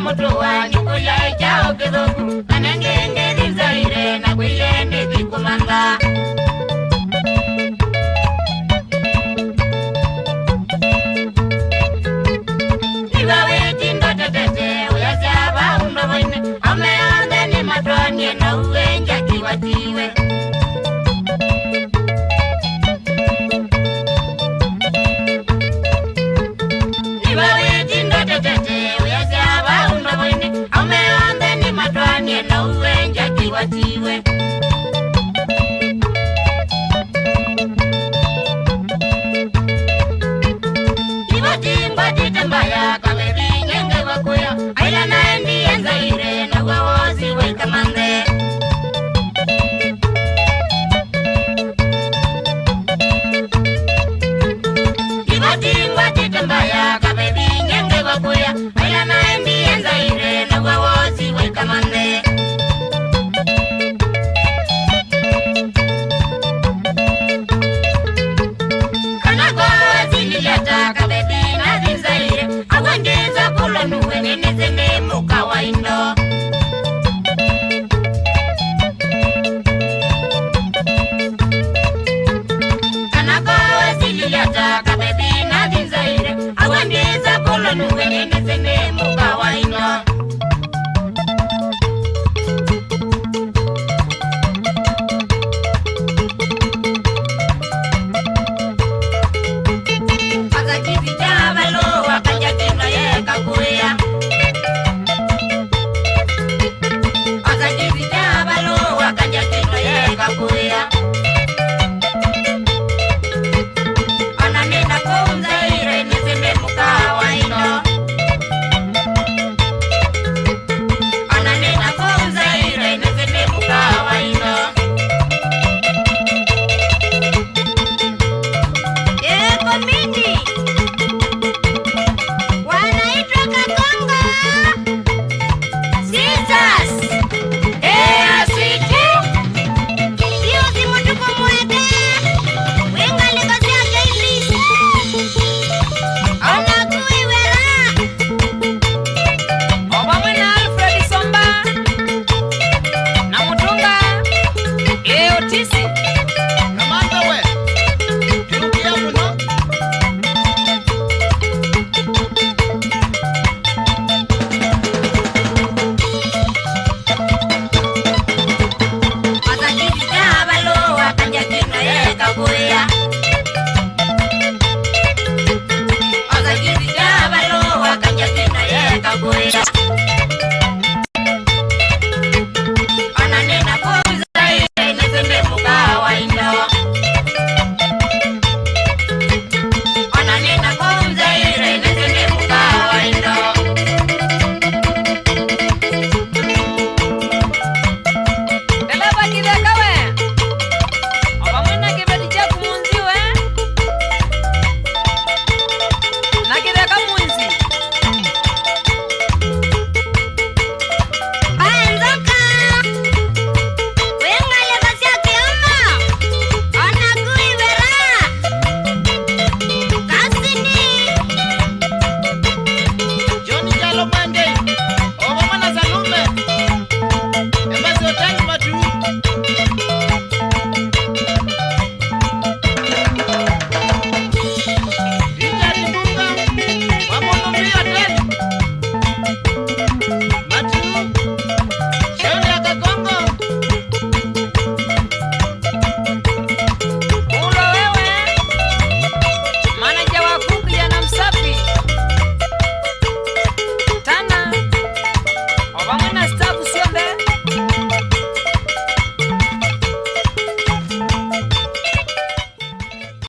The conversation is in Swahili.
mutu wa nyukuya echao kidogo kanengenge dinzaire na kuyende dikumanga Iwawe tindo tetete uyazaba undoboine ameande ni matwanie na uwenja kiwatiwe Iwawe tindo tetete uyazaba undoboine ameande ni matwanie na uwenja kiwatiwe Mbaya kabebi nyenge wakuya aila naendi enzaire na wawozi wekamande Ibati mbaya kabebi nyenge wakuya aila naendi enzaire na wawozi wekamande Kanako zilileta kabebi Awangeza kula nuwe nizene muka wa indo Kanako zilileta kabebi na dinzaire Awangeza kula nuwe nizene muka wa indo Boy.